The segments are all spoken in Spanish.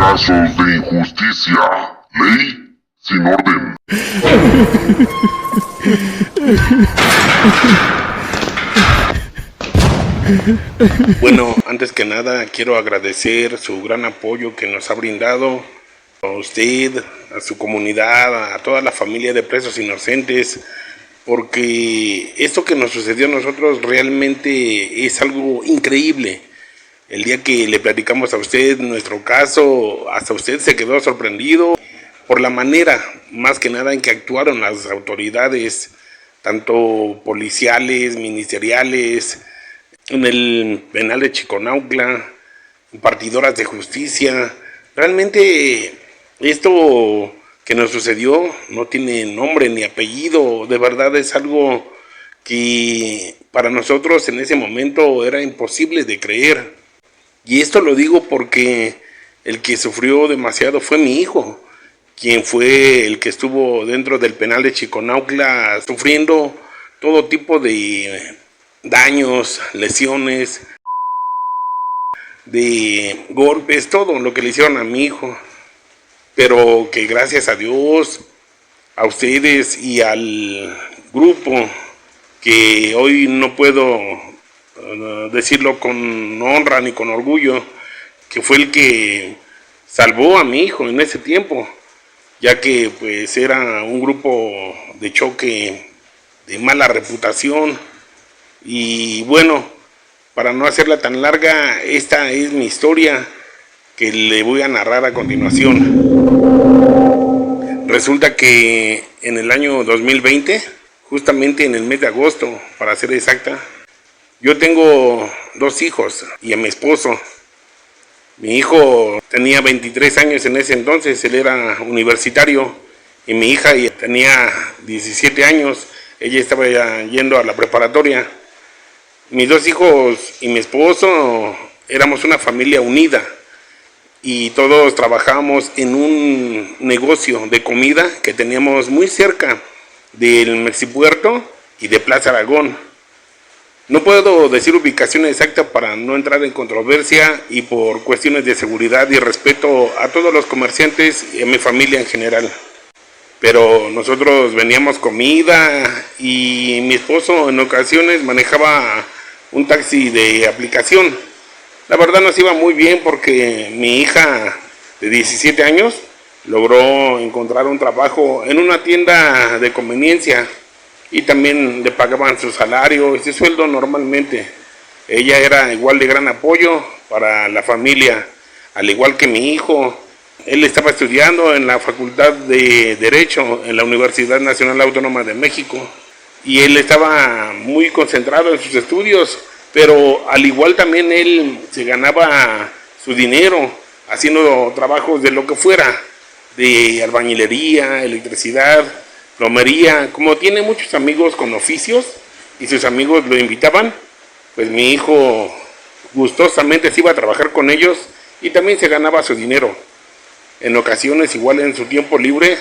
Casos de injusticia. Ley sin orden. Bueno, antes que nada quiero agradecer su gran apoyo que nos ha brindado a usted, a su comunidad, a toda la familia de presos inocentes, porque esto que nos sucedió a nosotros realmente es algo increíble. El día que le platicamos a usted nuestro caso, hasta usted se quedó sorprendido por la manera, más que nada, en que actuaron las autoridades, tanto policiales, ministeriales, en el penal de Chiconautla, impartidoras de justicia. Realmente esto que nos sucedió no tiene nombre ni apellido. De verdad es algo que para nosotros en ese momento era imposible de creer. Y esto lo digo porque el que sufrió demasiado fue mi hijo, quien fue el que estuvo dentro del penal de Chiconautla sufriendo todo tipo de daños, lesiones, de golpes, todo lo que le hicieron a mi hijo. Pero que gracias a Dios, a ustedes y al grupo, que hoy no puedo decirlo con honra ni con orgullo, que fue el que salvó a mi hijo en ese tiempo, ya que pues era un grupo de choque de mala reputación. Y bueno, para no hacerla tan larga, esta es mi historia que le voy a narrar a continuación. Resulta que en el año 2020, justamente en el mes de agosto, para ser exacta, yo tengo 2 hijos y a mi esposo. Mi hijo tenía 23 años en ese entonces, él era universitario, y mi hija tenía 17 años, ella estaba ya yendo a la preparatoria. Mis 2 hijos y mi esposo éramos una familia unida y todos trabajábamos en un negocio de comida que teníamos muy cerca del Mexipuerto y de Plaza Aragón. No puedo decir ubicación exacta para no entrar en controversia y por cuestiones de seguridad y respeto a todos los comerciantes y a mi familia en general. Pero nosotros vendíamos comida y mi esposo en ocasiones manejaba un taxi de aplicación. La verdad nos iba muy bien porque mi hija de 17 años logró encontrar un trabajo en una tienda de conveniencia y también le pagaban su salario y su sueldo normalmente. Ella era igual de gran apoyo para la familia, al igual que mi hijo. Él estaba estudiando en la Facultad de Derecho en la Universidad Nacional Autónoma de México y él estaba muy concentrado en sus estudios, pero al igual también él se ganaba su dinero haciendo trabajos de lo que fuera, de albañilería, electricidad, plomería. Como tiene muchos amigos con oficios y sus amigos lo invitaban, pues mi hijo gustosamente se iba a trabajar con ellos y también se ganaba su dinero. En ocasiones, igual en su tiempo libre,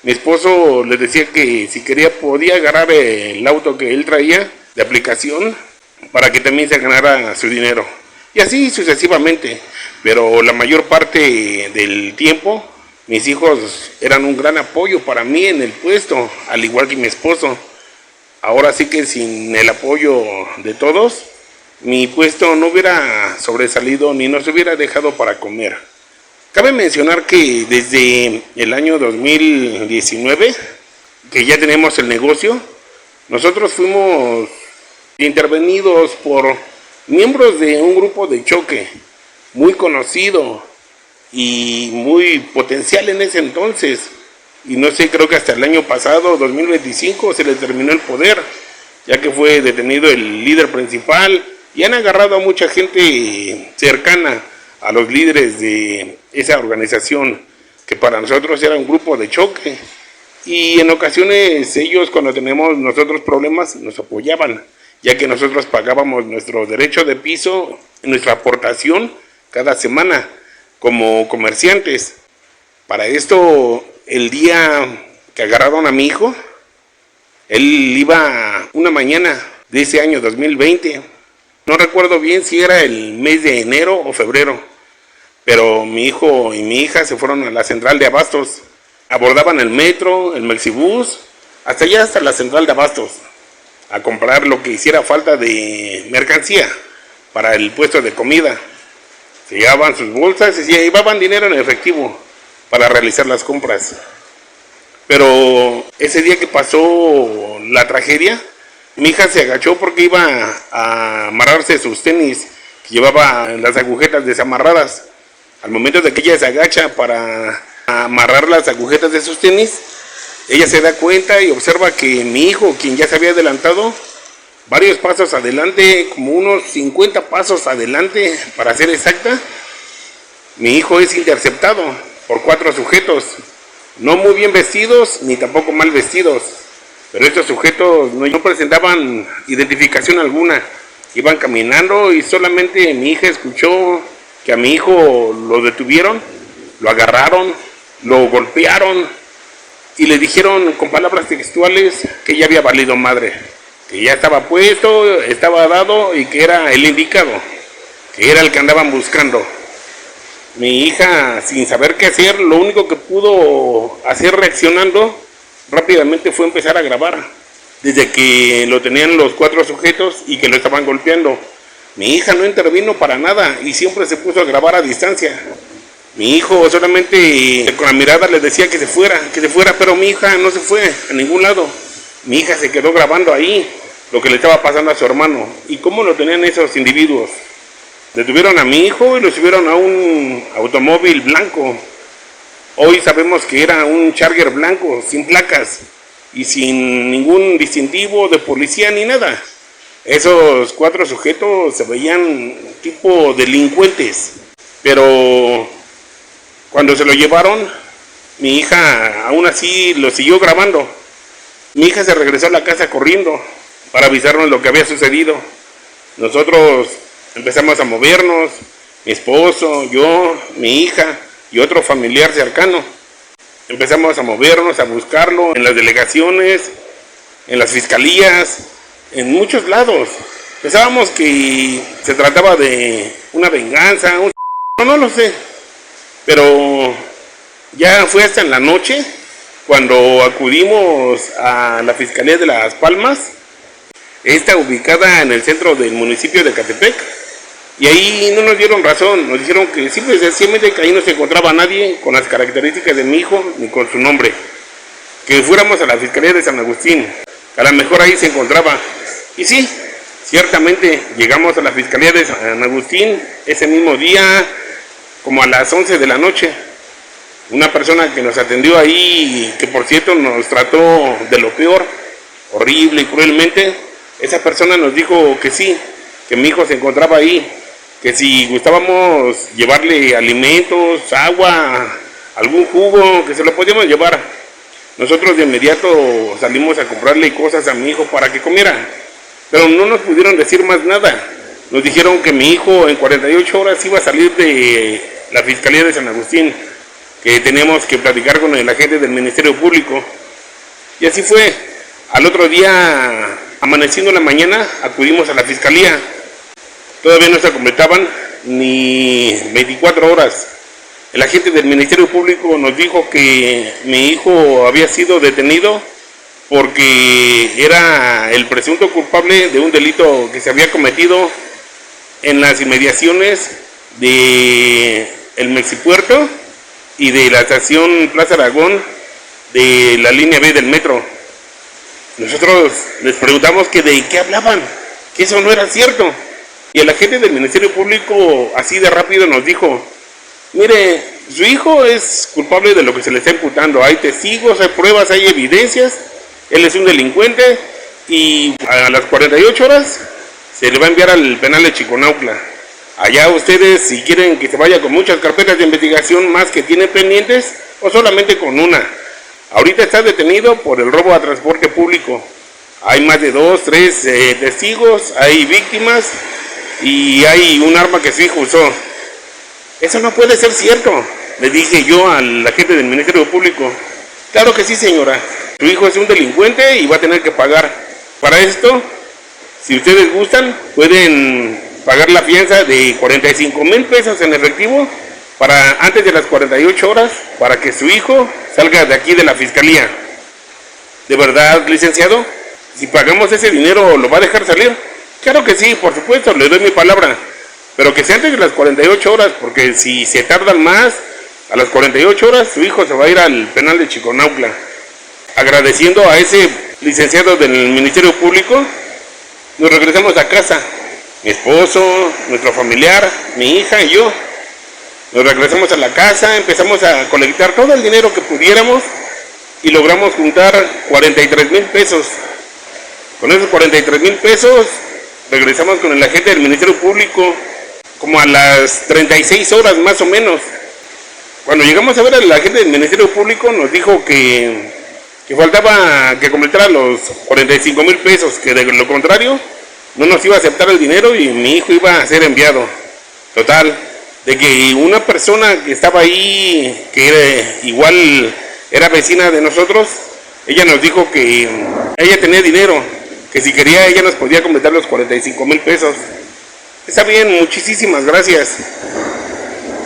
mi esposo le decía que si quería podía agarrar el auto que él traía de aplicación para que también se ganara su dinero. Y así sucesivamente. Pero la mayor parte del tiempo, mis hijos eran un gran apoyo para mí en el puesto, al igual que mi esposo. Ahora sí que sin el apoyo de todos, mi puesto no hubiera sobresalido ni nos hubiera dejado para comer. Cabe mencionar que desde el año 2019, que ya tenemos el negocio, nosotros fuimos intervenidos por miembros de un grupo de choque muy conocido y muy potencial en ese entonces. Y no sé, creo que hasta el año pasado, 2025, se les terminó el poder, ya que fue detenido el líder principal y han agarrado a mucha gente cercana a los líderes de esa organización, que para nosotros era un grupo de choque. Y en ocasiones ellos, cuando tenemos nosotros problemas, nos apoyaban, ya que nosotros pagábamos nuestro derecho de piso, nuestra aportación cada semana como comerciantes. Para esto, el día que agarraron a mi hijo, él iba una mañana de ese año 2020, no recuerdo bien si era el mes de enero o febrero, pero mi hijo y mi hija se fueron a la central de abastos. Abordaban el metro, el Mexibús, hasta allá, hasta la central de abastos, a comprar lo que hiciera falta de mercancía para el puesto de comida. Se llevaban sus bolsas y se llevaban dinero en efectivo para realizar las compras. Pero ese día que pasó la tragedia, mi hija se agachó porque iba a amarrarse sus tenis, que llevaba las agujetas desamarradas. Al momento de que ella se agacha para amarrar las agujetas de sus tenis, ella se da cuenta y observa que mi hijo, quien ya se había adelantado varios pasos adelante, como unos 50 pasos adelante para ser exacta, mi hijo es interceptado por 4 sujetos, no muy bien vestidos ni tampoco mal vestidos, pero estos sujetos no presentaban identificación alguna. Iban caminando y solamente mi hija escuchó que a mi hijo lo detuvieron, lo agarraron, lo golpearon y le dijeron con palabras textuales que ya había valido madre, que ya estaba puesto, estaba dado y que era el indicado, que era el que andaban buscando. Mi hija, sin saber qué hacer, lo único que pudo hacer reaccionando rápidamente fue empezar a grabar, desde que lo tenían los 4 sujetos y que lo estaban golpeando. Mi hija no intervino para nada y siempre se puso a grabar a distancia. Mi hijo solamente con la mirada le decía que se fuera, pero mi hija no se fue a ningún lado. Mi hija se quedó grabando ahí lo que le estaba pasando a su hermano y cómo lo tenían esos individuos. Detuvieron a mi hijo y lo subieron a un automóvil blanco. Hoy sabemos que era un Charger blanco, sin placas y sin ningún distintivo de policía ni nada. Esos 4 sujetos se veían tipo delincuentes, pero cuando se lo llevaron, mi hija aún así lo siguió grabando. Mi hija se regresó a la casa corriendo para avisarnos lo que había sucedido. Nosotros empezamos a movernos, mi esposo, yo, mi hija y otro familiar cercano. Empezamos a movernos, a buscarlo en las delegaciones, en las fiscalías, en muchos lados. Pensábamos que se trataba de una venganza, no lo sé. Pero ya fue hasta en la noche cuando acudimos a la Fiscalía de Las Palmas, esta ubicada en el centro del municipio de Ecatepec, y ahí no nos dieron razón, nos dijeron que simple y sencillamente que ahí no se encontraba nadie con las características de mi hijo ni con su nombre, que fuéramos a la Fiscalía de San Agustín, a lo mejor ahí se encontraba. Y sí, ciertamente llegamos a la Fiscalía de San Agustín ese mismo día, como a las 11 de la noche. Una persona que nos atendió ahí, que por cierto nos trató de lo peor, horrible y cruelmente, esa persona nos dijo que sí, que mi hijo se encontraba ahí, que si gustábamos llevarle alimentos, agua, algún jugo, que se lo podíamos llevar. Nosotros de inmediato salimos a comprarle cosas a mi hijo para que comiera, pero no nos pudieron decir más nada. Nos dijeron que mi hijo en 48 horas iba a salir de la Fiscalía de San Agustín, que teníamos que platicar con el agente del Ministerio Público. Y así fue. Al otro día, amaneciendo en la mañana, acudimos a la Fiscalía. Todavía no se completaban ni 24 horas. El agente del Ministerio Público nos dijo que mi hijo había sido detenido porque era el presunto culpable de un delito que se había cometido en las inmediaciones de el Mexipuerto y de la estación Plaza Aragón de la línea B del metro. Nosotros les preguntamos que de qué hablaban, que eso no era cierto. Y el agente del Ministerio Público así de rápido nos dijo: mire, su hijo es culpable de lo que se le está imputando, hay testigos, hay pruebas, hay evidencias, él es un delincuente y a las 48 horas se le va a enviar al penal de Chiconauhtla. Allá ustedes, si quieren que se vaya con muchas carpetas de investigación más que tienen pendientes, o solamente con una. Ahorita está detenido por el robo a transporte público. Hay más de 2, 3 testigos, hay víctimas y hay un arma que su hijo usó. Eso no puede ser cierto, le dije yo al agente del Ministerio Público. Claro que sí, señora. Su hijo es un delincuente y va a tener que pagar. Para esto, si ustedes gustan, pueden pagar la fianza de 45,000 pesos en efectivo para antes de las 48 horas para que su hijo salga de aquí de la fiscalía. ¿De verdad, licenciado? Si pagamos ese dinero, ¿lo va a dejar salir? Claro que sí, por supuesto, le doy mi palabra. Pero que sea antes de las 48 horas, porque si se tardan más, a las 48 horas su hijo se va a ir al penal de Chiconauhtla. Agradeciendo a ese licenciado del Ministerio Público, nos regresamos a casa. Mi esposo, nuestro familiar, mi hija y yo. Nos regresamos a la casa, empezamos a colectar todo el dinero que pudiéramos y logramos juntar 43,000 pesos. Con esos 43,000 pesos regresamos con el agente del Ministerio Público como a las 36 horas más o menos. Cuando llegamos a ver al agente del Ministerio Público nos dijo que faltaba que completara los 45,000 pesos, que de lo contrario no nos iba a aceptar el dinero y mi hijo iba a ser enviado. Total, de que una persona que estaba ahí, que igual era vecina de nosotros, ella nos dijo que ella tenía dinero, que si quería ella nos podía completar los 45,000 pesos. Está bien, muchísimas gracias.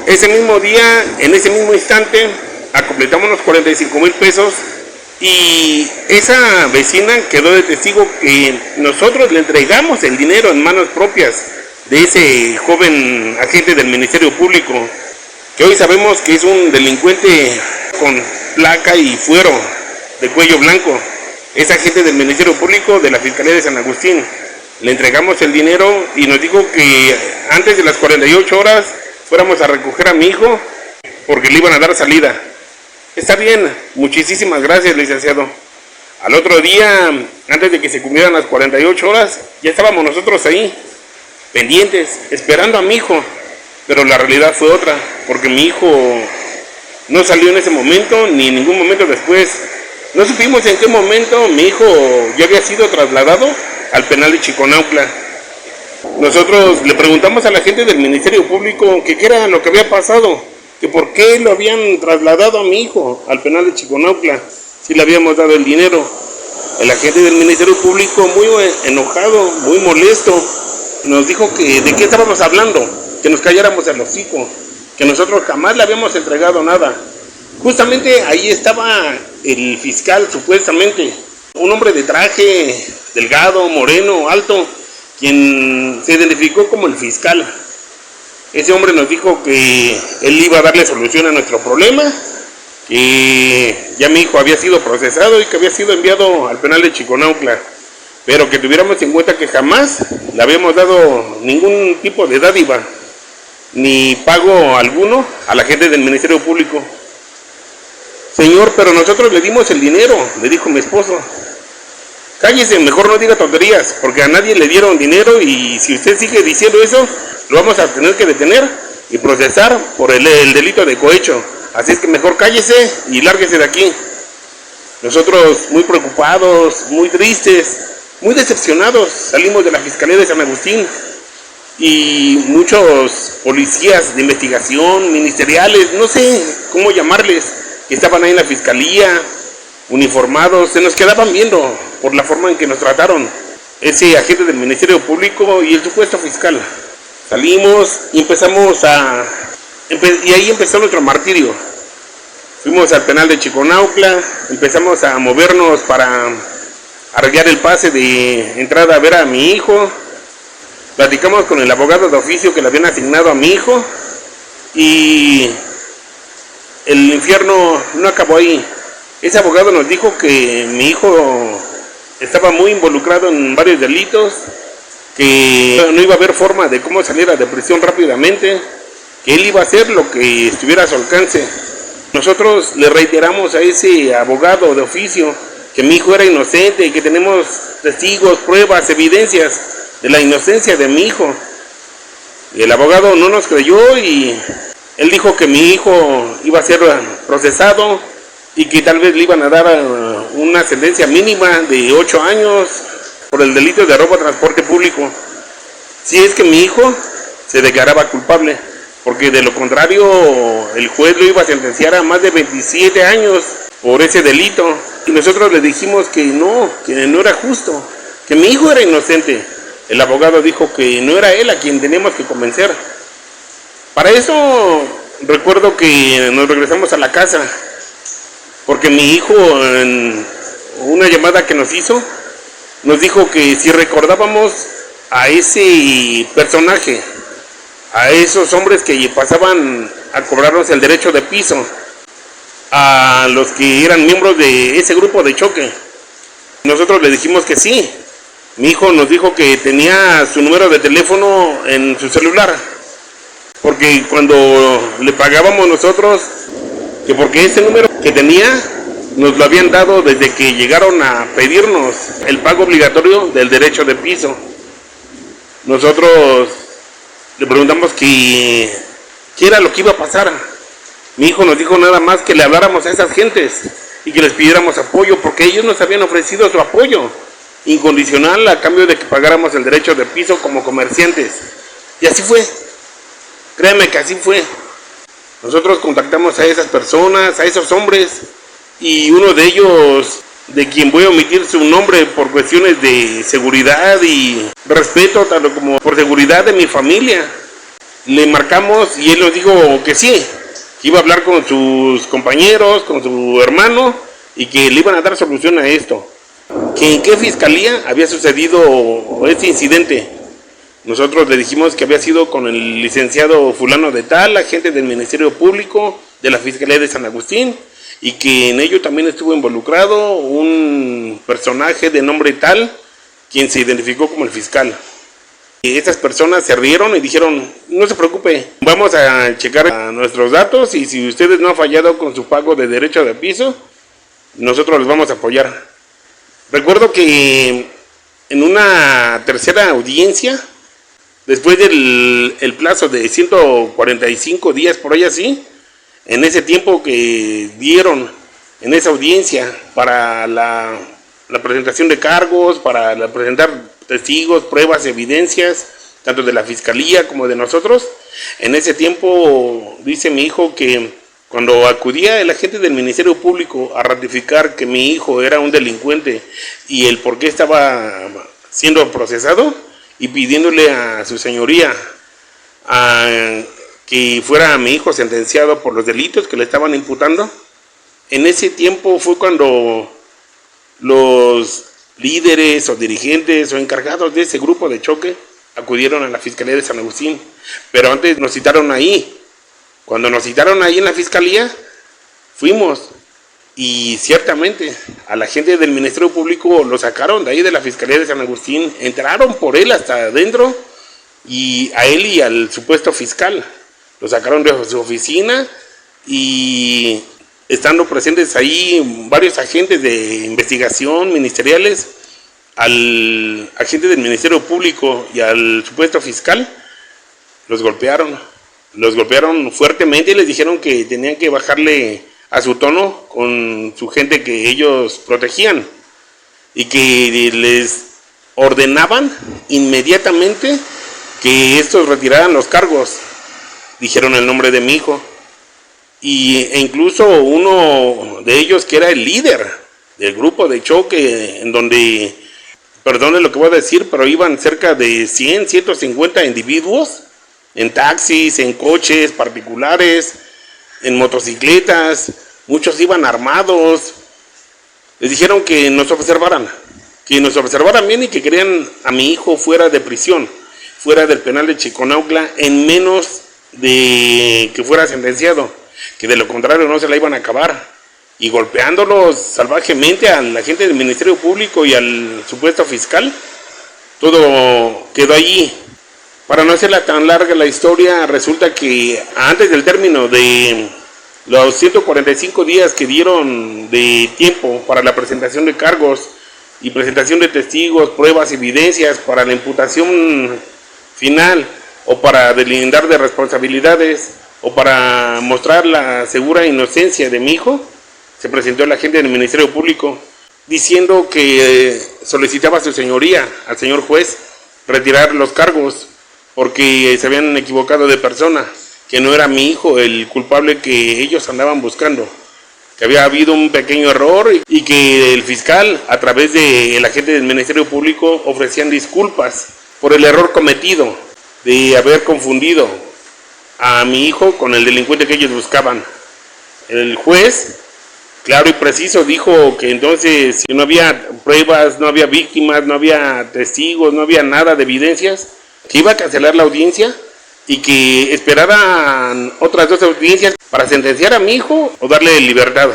Ese mismo día, en ese mismo instante, completamos los 45,000 pesos y esa vecina quedó de testigo que nosotros le entregamos el dinero en manos propias de ese joven agente del Ministerio Público, que hoy sabemos que es un delincuente con placa y fuero de cuello blanco. Es agente del Ministerio Público de la Fiscalía de San Agustín. Le entregamos el dinero y nos dijo que antes de las 48 horas fuéramos a recoger a mi hijo porque le iban a dar salida. Está bien, muchísimas gracias, licenciado. Al otro día, antes de que se cumplieran las 48 horas, ya estábamos nosotros ahí, pendientes, esperando a mi hijo. Pero la realidad fue otra, porque mi hijo no salió en ese momento, ni en ningún momento después. No supimos en qué momento mi hijo ya había sido trasladado al penal de Chiconauhtla. Nosotros le preguntamos a la gente del Ministerio Público que qué era lo que había pasado, que por qué lo habían trasladado a mi hijo al penal de Chiconauhtla, si le habíamos dado el dinero. El agente del Ministerio Público, muy enojado, muy molesto, nos dijo que de qué estábamos hablando, que nos calláramos el hocico, que nosotros jamás le habíamos entregado nada. Justamente ahí estaba el fiscal, supuestamente, un hombre de traje, delgado, moreno, alto, quien se identificó como el fiscal. Ese hombre nos dijo que él iba a darle solución a nuestro problema, que ya mi hijo había sido procesado y que había sido enviado al penal de Chiconauhtla, pero que tuviéramos en cuenta que jamás le habíamos dado ningún tipo de dádiva, ni pago alguno a la gente del Ministerio Público. Señor, pero nosotros le dimos el dinero, le dijo mi esposo. Cállese, mejor no diga tonterías, porque a nadie le dieron dinero y si usted sigue diciendo eso, lo vamos a tener que detener y procesar por el delito de cohecho. Así es que mejor cállese y lárguese de aquí. Nosotros muy preocupados, muy tristes, muy decepcionados, salimos de la Fiscalía de San Agustín y muchos policías de investigación, ministeriales, no sé cómo llamarles, que estaban ahí en la Fiscalía, uniformados, se nos quedaban viendo por la forma en que nos trataron ese agente del Ministerio Público y el supuesto fiscal. Salimos y y ahí empezó nuestro martirio. Fuimos al penal de Chiconauhtla, empezamos a movernos para arreglar el pase de entrada a ver a mi hijo. Platicamos con el abogado de oficio que le habían asignado a mi hijo y el infierno no acabó ahí. Ese abogado nos dijo que mi hijo estaba muy involucrado en varios delitos, que no iba a haber forma de cómo saliera de prisión rápidamente, que él iba a hacer lo que estuviera a su alcance. Nosotros le reiteramos a ese abogado de oficio que mi hijo era inocente y que tenemos testigos, pruebas, evidencias de la inocencia de mi hijo. Y el abogado no nos creyó y él dijo que mi hijo iba a ser procesado y que tal vez le iban a dar una sentencia mínima de 8 años por el delito de robo a transporte público, si es que mi hijo se declaraba culpable, porque de lo contrario el juez lo iba a sentenciar a más de 27 años por ese delito. Y nosotros le dijimos que no era justo, que mi hijo era inocente. El abogado dijo que no era él a quien teníamos que convencer. Para eso recuerdo que nos regresamos a la casa porque mi hijo, en una llamada que nos hizo, nos dijo que si recordábamos a ese personaje, a esos hombres que pasaban a cobrarnos el derecho de piso, a los que eran miembros de ese grupo de choque. Nosotros le dijimos que sí. Mi hijo nos dijo que tenía su número de teléfono en su celular, porque cuando le pagábamos nosotros, que porque ese número que tenía nos lo habían dado desde que llegaron a pedirnos el pago obligatorio del derecho de piso. Nosotros le preguntamos qué era lo que iba a pasar. Mi hijo nos dijo nada más que le habláramos a esas gentes y que les pidiéramos apoyo, porque ellos nos habían ofrecido su apoyo incondicional a cambio de que pagáramos el derecho de piso como comerciantes. Y así fue. Créeme que así fue. Nosotros contactamos a esas personas, a esos hombres, y uno de ellos, de quien voy a omitir su nombre por cuestiones de seguridad y respeto, tanto como por seguridad de mi familia, le marcamos y él nos dijo que sí, que iba a hablar con sus compañeros, con su hermano, y que le iban a dar solución a esto. Que en qué fiscalía había sucedido este incidente. Nosotros le dijimos que había sido con el licenciado fulano de tal, agente del Ministerio Público de la Fiscalía de San Agustín, y que en ello también estuvo involucrado un personaje de nombre tal, quien se identificó como el fiscal. Y estas personas se rieron y dijeron: no se preocupe, vamos a checar nuestros datos y si ustedes no han fallado con su pago de derecho de piso, nosotros les vamos a apoyar. Recuerdo que en una tercera audiencia, después del plazo de 145 días, por ahí así, en ese tiempo que dieron en esa audiencia para la presentación de cargos, para presentar testigos, pruebas, evidencias, tanto de la fiscalía como de nosotros, en ese tiempo dice mi hijo que cuando acudía el agente del Ministerio Público a ratificar que mi hijo era un delincuente y el por qué estaba siendo procesado, y pidiéndole a su señoría que fuera mi hijo sentenciado por los delitos que le estaban imputando, en ese tiempo fue cuando los líderes o dirigentes o encargados de ese grupo de choque acudieron a la Fiscalía de San Agustín. Pero antes nos citaron ahí. Cuando nos citaron ahí en la Fiscalía, fuimos, y ciertamente a la gente del Ministerio Público lo sacaron de ahí de la Fiscalía de San Agustín, entraron por él hasta adentro, y a él y al supuesto fiscal lo sacaron de su oficina, y estando presentes ahí varios agentes de investigación ministeriales, al agente del Ministerio Público y al supuesto fiscal, los golpearon fuertemente y les dijeron que tenían que bajarle a su tono con su gente que ellos protegían, y que les ordenaban inmediatamente que estos retiraran los cargos. Dijeron el nombre de mi hijo, e incluso uno de ellos, que era el líder del grupo de choque, en donde, perdone lo que voy a decir, pero iban cerca de 100, 150 individuos, en taxis, en coches particulares, en motocicletas, muchos iban armados. Les dijeron que nos observaran bien, y que querían a mi hijo fuera de prisión, fuera del penal de Chiconautla, en menos de que fuera sentenciado, que de lo contrario no se la iban a acabar, y golpeándolos salvajemente a la gente del Ministerio Público y al supuesto fiscal. Todo quedó allí. Para no hacerla tan larga la historia, resulta que antes del término de los 145 días que dieron de tiempo para la presentación de cargos y presentación de testigos, pruebas, evidencias para la imputación final, o para delindar de responsabilidades, o para mostrar la segura inocencia de mi hijo, se presentó el agente del Ministerio Público diciendo que solicitaba a su señoría, al señor juez, retirar los cargos porque se habían equivocado de persona, que no era mi hijo el culpable que ellos andaban buscando, que había habido un pequeño error y que el fiscal, a través del agente del Ministerio Público, ofrecían disculpas por el error cometido de haber confundido a mi hijo con el delincuente que ellos buscaban. El juez, claro y preciso, dijo que entonces no había pruebas, no había víctimas, no había testigos, no había nada de evidencias, que iba a cancelar la audiencia y que esperaran otras 2 audiencias para sentenciar a mi hijo o darle libertad.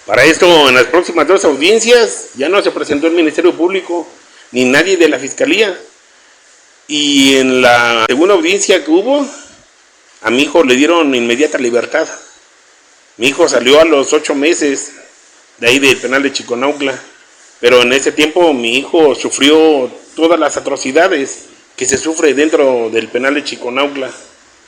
Para esto, en las próximas 2 audiencias ya no se presentó el Ministerio Público ni nadie de la Fiscalía. Y en la segunda audiencia que hubo, a mi hijo le dieron inmediata libertad. Mi hijo salió a los 8 meses de ahí del penal de Chiconautla, pero en ese tiempo mi hijo sufrió todas las atrocidades que se sufre dentro del penal de Chiconautla.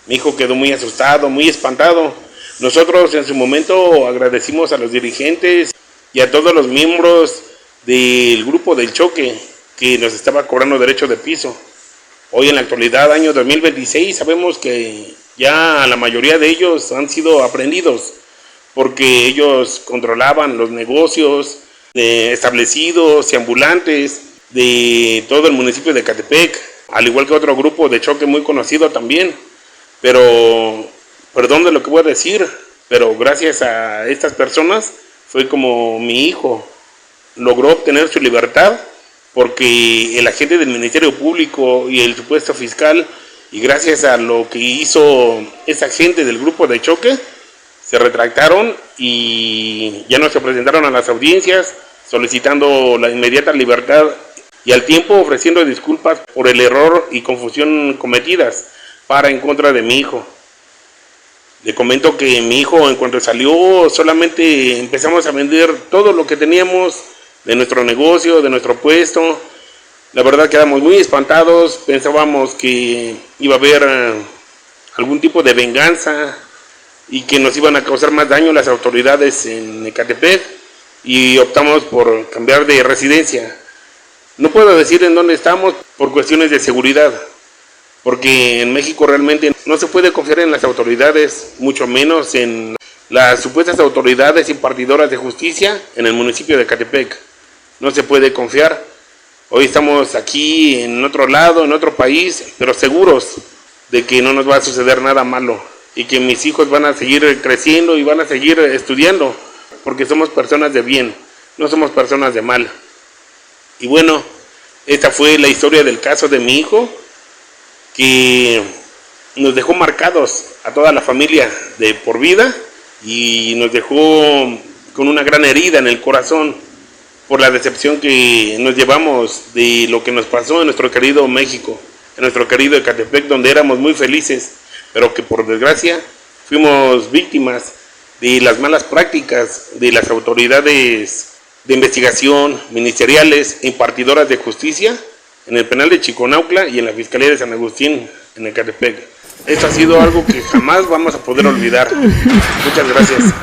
Mi hijo quedó muy asustado, muy espantado. Nosotros en su momento agradecimos a los dirigentes y a todos los miembros del grupo del choque que nos estaba cobrando derecho de piso. Hoy en la actualidad, año 2026, sabemos que ya la mayoría de ellos han sido aprendidos porque ellos controlaban los negocios establecidos y ambulantes de todo el municipio de Ecatepec, al igual que otro grupo de choque muy conocido también. Pero, perdón de lo que voy a decir, pero gracias a estas personas fue como mi hijo logró obtener su libertad, porque el agente del Ministerio Público y el supuesto fiscal, y gracias a lo que hizo esa gente del grupo de choque, se retractaron y ya no se presentaron a las audiencias solicitando la inmediata libertad y al tiempo ofreciendo disculpas por el error y confusión cometidas para en contra de mi hijo. Le comento que mi hijo, en cuanto salió, solamente empezamos a vender todo lo que teníamos de nuestro negocio, de nuestro puesto. La verdad quedamos muy espantados, pensábamos que iba a haber algún tipo de venganza y que nos iban a causar más daño las autoridades en Ecatepec, y optamos por cambiar de residencia. No puedo decir en dónde estamos por cuestiones de seguridad, porque en México realmente no se puede confiar en las autoridades, mucho menos en las supuestas autoridades impartidoras de justicia en el municipio de Ecatepec. No se puede confiar. Hoy estamos aquí en otro lado, en otro país, pero seguros de que no nos va a suceder nada malo y que mis hijos van a seguir creciendo y van a seguir estudiando, porque somos personas de bien, no somos personas de mal. Y bueno, esta fue la historia del caso de mi hijo, que nos dejó marcados a toda la familia de por vida y nos dejó con una gran herida en el corazón por la decepción que nos llevamos de lo que nos pasó en nuestro querido México, en nuestro querido Ecatepec, donde éramos muy felices, pero que por desgracia fuimos víctimas de las malas prácticas de las autoridades de investigación, ministeriales e impartidoras de justicia en el penal de Chiconautla y en la Fiscalía de San Agustín en Ecatepec. Esto ha sido algo que jamás vamos a poder olvidar. Muchas gracias.